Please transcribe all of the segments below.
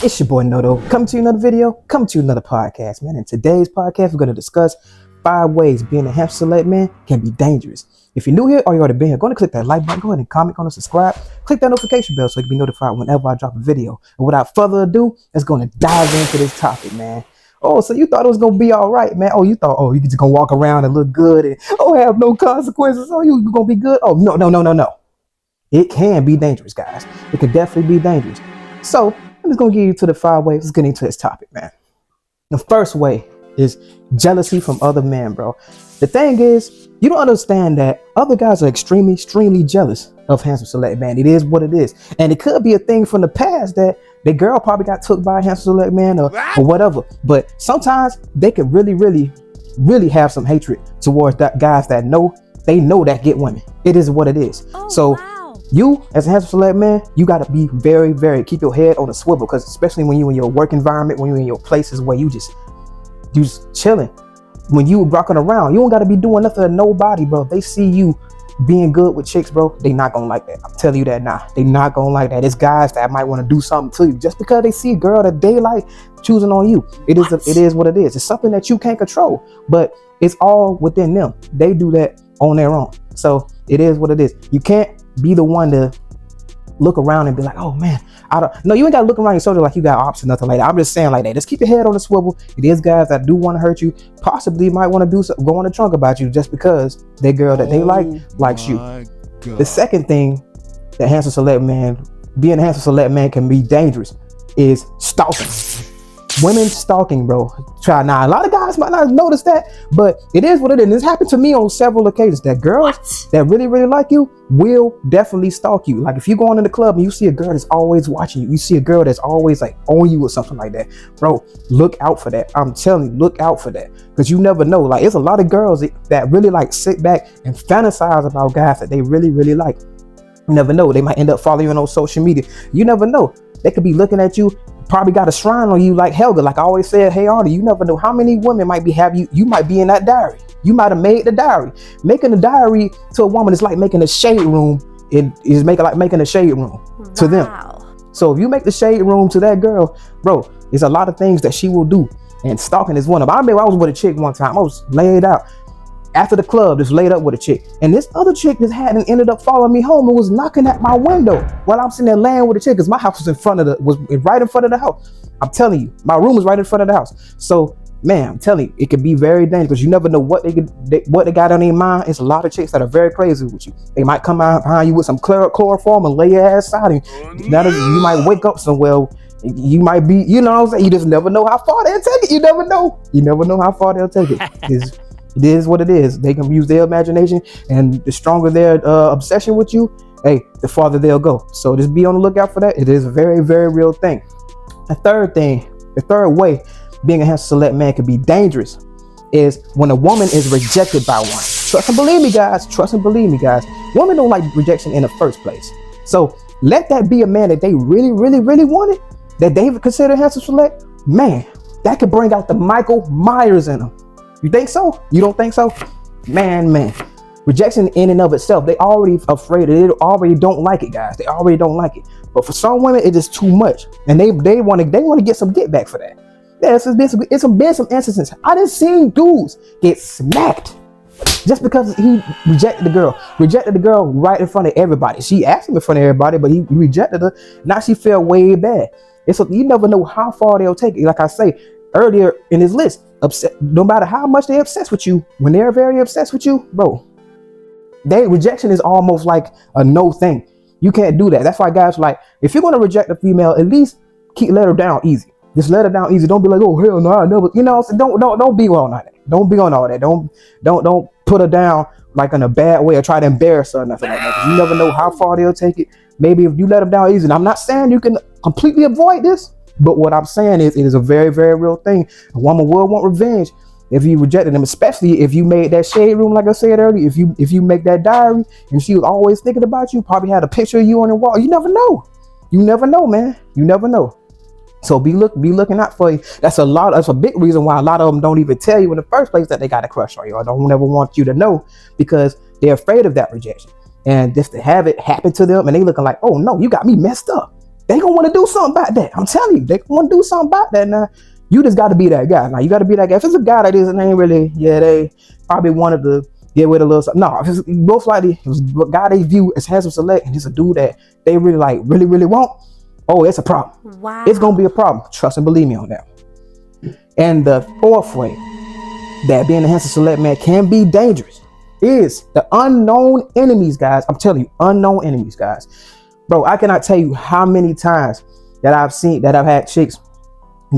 It's your boy Noto, coming to you another video, coming to you another podcast, man. In today's podcast, we're going to discuss 5 ways being a handsome select man can be dangerous. If you're new here or you already been here, go ahead and click that like button, go ahead and comment, on subscribe, click that notification bell so you can be notified whenever I drop a video. And without further ado, let's go and dive into this topic, man. Oh, so you thought it was going to be all right, man. Oh, you thought, you just going to walk around and look good and, have no consequences. Oh, you going to be good. Oh, no. It can be dangerous, guys. It could definitely be dangerous. So, I'm just gonna get you to the 5 ways. Let's get into this topic, man. The first way is jealousy from other men, bro. The thing is, you don't understand that other guys are extremely jealous of handsome select man. It is what it is, and it could be a thing from the past that the girl probably got took by a handsome select man or whatever. But sometimes they could really have some hatred towards that guys that know that get women. It is what it is. You, as a handsome select man, you got to be very, keep your head on a swivel, because especially when you in your work environment, when you in your places where you just chilling, when you rocking around, you don't got to be doing nothing to nobody, bro. They see you being good with chicks, bro, they not gonna like that. I'm telling you that now. They not gonna like that. It's guys that might want to do something to you just because they see a girl that they like choosing on you. It is what it is. It's something that you can't control, but it's all within them. They do that on their own. So it is what it is. You can't be the one to look around and be like, oh man, you ain't gotta look around your shoulder like you got ops or nothing like that. I'm just saying like that. Just keep your head on the swivel. It is guys that do want to hurt you, possibly might want to do something, go on the trunk about you just because that girl that they likes you. God. The second thing that handsome select man, being a handsome select man can be dangerous is stalking. Women stalking, bro. Try now. A lot of guys might not notice that, but it is what it is. This happened to me on several occasions. That girls that really like you will definitely stalk you. Like if you go on in the club and you see a girl that's always watching you, you see a girl that's always like on you or something like that, bro, look out for that. I'm telling you, look out for that, because you never know. Like it's a lot of girls that really like sit back and fantasize about guys that they really like. You never know. They might end up following you on social media. You never know. They could be looking at you. Probably got a shrine on you like Helga. Like I always said, hey Artie, you never know how many women might be you might be in that diary. You might have made the diary. Making a diary to a woman is like making a shade room. It is making a shade room to them. So if you make the shade room to that girl, bro, there's a lot of things that she will do. And stalking is one of them. I remember I was with a chick one time. I was laid out after the club, just laid up with a chick, and this other chick just ended up following me home and was knocking at my window while I'm sitting there laying with a chick, because my house was right in front of the house. I'm telling you, my room was right in front of the house. So man, I'm telling you, it could be very dangerous, because you never know what they got on their mind. It's a lot of chicks that are very crazy with you. They might come out behind you with some chloroform and lay your ass out, and you might wake up somewhere. You might be, you know what I'm saying? You just never know how far they'll take it. You never know how far they'll take it. It is what it is. They can use their imagination, and the stronger their obsession with you, hey, the farther they'll go. So just be on the lookout for that. It is a very real thing. The third way being a handsome select man can be dangerous is when a woman is rejected by one. Trust and believe me, guys. Women don't like rejection in the first place. So let that be a man that they really wanted, that they consider handsome select. Man, that could bring out the Michael Myers in them. You think so? You don't think so? Man. Rejection in and of itself, they already afraid. They already don't like it, guys. They already don't like it. But for some women, it is too much, and they want to get some get back for that. Yeah, it's been some instances. I done seen dudes get smacked just because he rejected the girl right in front of everybody. She asked him in front of everybody, but he rejected her. Now she felt way bad. You never know how far they'll take it. Like I say earlier in this list, no matter how much they're obsessed with you, when they're very obsessed with you, bro, rejection is almost like a no thing. You can't do that. That's why guys are like, if you're going to reject a female, at least let her down easy. Just let her down easy. Don't be like, oh hell no, I never. You know, so don't be on that. Don't be on all that. Don't put her down like in a bad way or try to embarrass her or nothing like that. You never know how far they'll take it. Maybe if you let them down easy. And I'm not saying you can completely avoid this, but what I'm saying is it is a very real thing. A woman will want revenge if you rejected them, especially if you made that shade room, like I said earlier. If you make that diary and she was always thinking about you, probably had a picture of you on the wall. You never know. You never know, man. You never know. So be looking out for you. That's a big reason why a lot of them don't even tell you in the first place that they got a crush on you, or don't ever want you to know, because they're afraid of that rejection. And just to have it happen to them, and they looking like, oh no, you got me messed up. they gonna want to do something about that. I'm telling you, they want to do something about that. Now, you just got to be that guy. Now, you got to be that guy. If it's a guy that isn't ain't really, yeah, they probably wanted to get with a little something. No, if it's most likely it was a guy they view as handsome select, and it's a dude that they really like, really want. Oh, it's a problem. Wow. It's gonna be a problem. Trust and believe me on that. And the fourth way that being a handsome select man can be dangerous is the unknown enemies, guys. I'm telling you, unknown enemies, guys. Bro, I cannot tell you how many times that I've had chicks,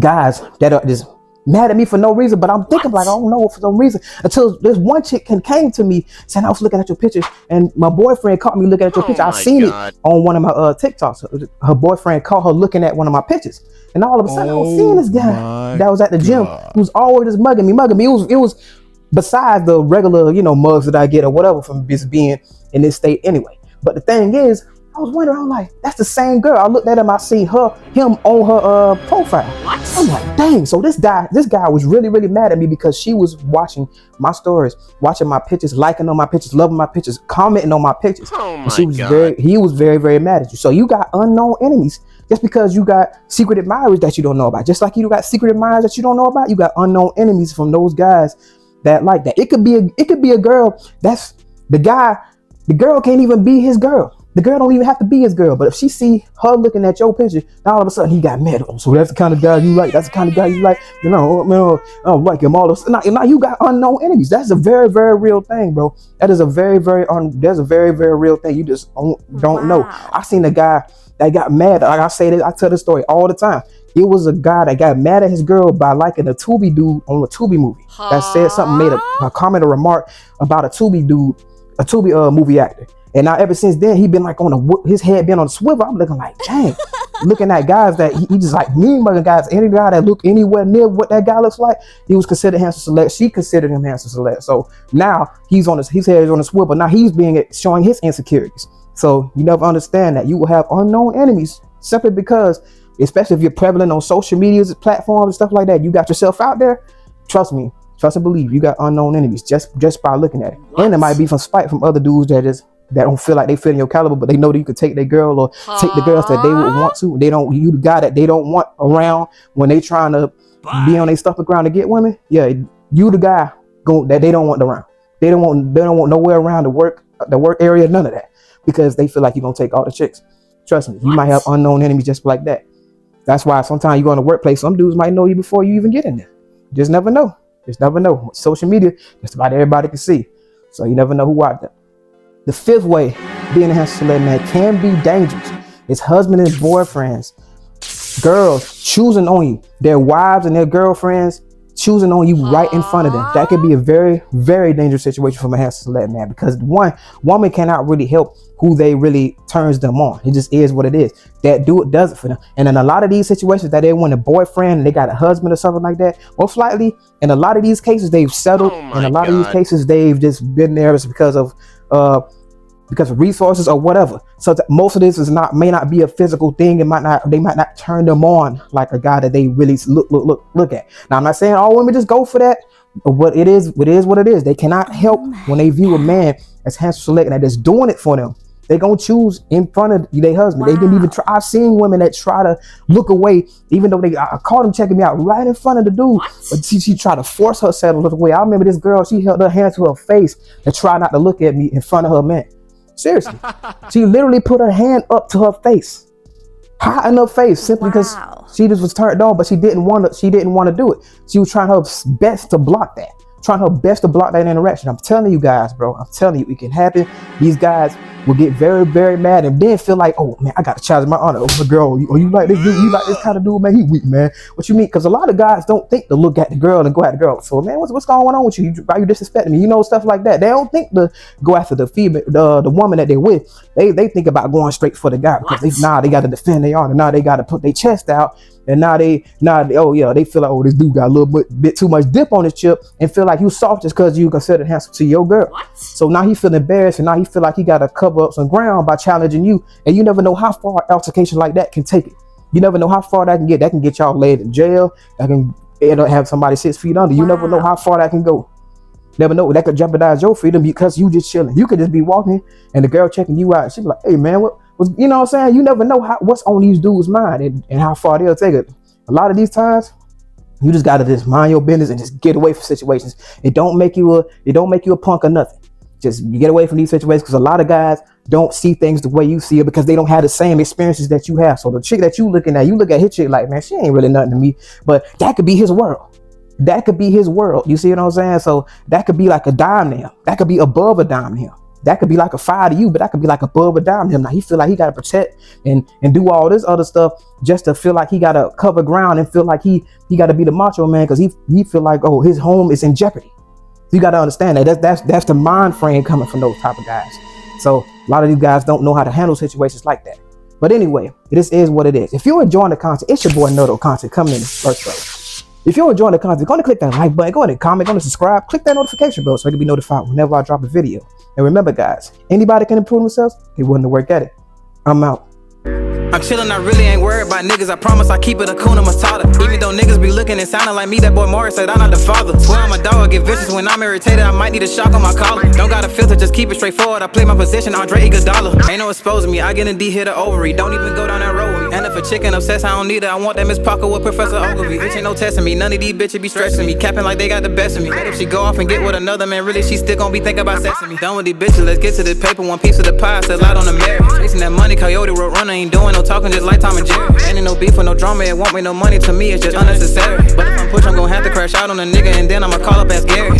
guys that are just mad at me for no reason, but I'm thinking like, I don't know, for some reason, until this one chick came to me saying, I was looking at your pictures, and my boyfriend caught me looking at your picture. I seen it on one of my TikToks. Her boyfriend caught her looking at one of my pictures, and all of a sudden I was seeing this guy that was at the gym who was always just mugging me. It was besides the regular, mugs that I get or whatever from just being in this state anyway. But the thing is, I was wondering, I'm like, that's the same girl. I looked at him, I see him on her profile. What? I'm like, dang. So this guy was really mad at me because she was watching my stories, watching my pictures, liking on my pictures, loving my pictures, commenting on my pictures. And he was very mad at you. So you got unknown enemies just because you got secret admirers that you don't know about. Just like you got secret admirers that you don't know about, you got unknown enemies from those guys that like that. It could be a girl that's the girl can't even be his girl. The girl don't even have to be his girl, but if she see her looking at your picture, now all of a sudden he got mad. Oh, so that's the kind of guy you like. That's the kind of guy you like. I don't like him. All of a sudden, now you got unknown enemies. That's a very real thing, bro. That is a very real thing. You just don't know. I seen a guy that got mad. Like I say this, I tell this story all the time. It was a guy that got mad at his girl by liking a Tubi dude on a Tubi movie that said something, made a comment or remark about a Tubi movie actor. And now ever since then, he been like his head been on a swivel. I'm looking like, dang, looking at guys that he just like mean mugging guys. Any guy that look anywhere near what that guy looks like, he was considered handsome select. She considered him handsome select. So now his head is on a swivel. Now he's showing his insecurities. So you never understand that you will have unknown enemies simply because, especially if you're prevalent on social media platforms and stuff like that, you got yourself out there. Trust me, trust and believe, you got unknown enemies just by looking at it. What? And it might be from spite from other dudes that don't feel like they fit in your caliber, but they know that you could take their girl or take the girls that they would want to. You the guy that they don't want around when they trying to be on their stuff the ground to get women. Yeah, you the guy that they don't want around. They don't want nowhere around the work area, none of that, because they feel like you're gonna take all the chicks. Trust me, you might have unknown enemies just like that. That's why sometimes you go in the workplace, some dudes might know you before you even get in there. Just never know. Social media, just about everybody can see. So you never know who out there. The fifth way being a handsome select man can be dangerous is husband and boyfriends, girls choosing on you, their wives and their girlfriends choosing on you right in front of them. That could be a very dangerous situation for a handsome select man, because one woman cannot really help who they really turns them on. It just is what it is. That dude does it for them. And in a lot of these situations that they want a boyfriend and they got a husband or something like that, most likely in a lot of these cases they've settled. In a lot of these cases they've just been there because of resources or whatever. So most of this may not be a physical thing. They might not turn them on like a guy that they really look at. Now I'm not saying all women just go for that, but it is what it is. They cannot help when they view a man as handsome select and that's doing it for them. They gonna choose in front of their husband. Wow. They didn't even try. I've seen women that try to look away, even though I caught them checking me out right in front of the dude. What? But she tried to force herself to look away. I remember this girl, she held her hand to her face and tried not to look at me in front of her man. Seriously. She literally put her hand up to her face, high in her face, simply because she just was turned on, but she didn't want to do it. She was trying her best to block that. Interaction. I'm telling you guys, bro. I'm telling you, it can happen. These guys will get very mad and then feel like, oh man, I got to challenge my honor. Oh, girl, you like this dude? You like this kind of dude, man? He weak, man. What you mean? Because a lot of guys don't think to look at the girl and go at the girl. So man, what's going on with you? Why you disrespecting me? Stuff like that. They don't think to go after the female, the woman that they're with. They think about going straight for the guy because they got to defend their honor. Now they got to put their chest out. And now they feel like, oh, this dude got a little bit too much dip on his chip and feel like you soft just because you considered handsome to your girl. What? So now he feel embarrassed and now he feel like he got to cover up some ground by challenging you. And you never know how far altercation like that can take it. You never know how far that can get. That can get y'all laid in jail. That can end up have somebody 6 feet under. You never know how far that can go. Never know. That could jeopardize your freedom because you just chilling. You could just be walking and the girl checking you out. She's like, hey man, You know what I'm saying? You never know what's on these dudes' mind and how far they'll take it. A lot of these times, you just gotta just mind your business and just get away from situations. It don't make you a punk or nothing. Just get away from these situations, because a lot of guys don't see things the way you see it because they don't have the same experiences that you have. So the chick that you look at his chick like, man, she ain't really nothing to me. But that could be his world. That could be his world. You see what I'm saying? So that could be like a dime to him. That could be above a dime to him. That could be like a 5 to you, but that could be like above a dime to him. Now he feel like he gotta protect and do all this other stuff just to feel like he gotta cover ground and feel like he gotta be the macho man, because he feel like, oh, his home is in jeopardy. You got to understand that that's the mind frame coming from those type of guys. So a lot of these guys don't know how to handle situations like that. But anyway, this is what it is. If you're enjoying the content, it's your boy Noto Content coming in first place. If you're enjoying the content, go ahead and click that like button, go ahead and comment, go ahead and subscribe, click that notification bell so you can be notified whenever I drop a video. And remember, guys, anybody can improve themselves, they willing to work at it. I'm out. I'm chillin', I really ain't worried about niggas. I promise I keep it a Kuna Matata. Even though niggas be looking and sounding like me, that boy Morris said I'm not the father. Swear I'm a dog, I get vicious when I'm irritated. I might need a shock on my collar. Don't got a filter, just keep it straightforward. I play my position, Andre Iguodala. Ain't no exposing me, I get in D, hit a ovary. Don't even go down that road with me. And if a chicken obsessed, I don't need it. I want that Miss Parker with Professor Ogilvy. Bitch ain't no testing me, none of these bitches be stressing me. Capping like they got the best of me. But if she go off and get with another man, really she still gon' be thinking about sexing me. Done with these bitches, let's get to this paper. One piece of the pie, still out on the merit. Chasing that money, Coyote Road Runner, ain't doing no talking, just like Tom and Jerry. Ain't no beef or no drama, it won't make no money to me, it's just unnecessary. But if I'm pushed, I'm gon' have to crash out on a nigga, and then I'ma call up as Gary.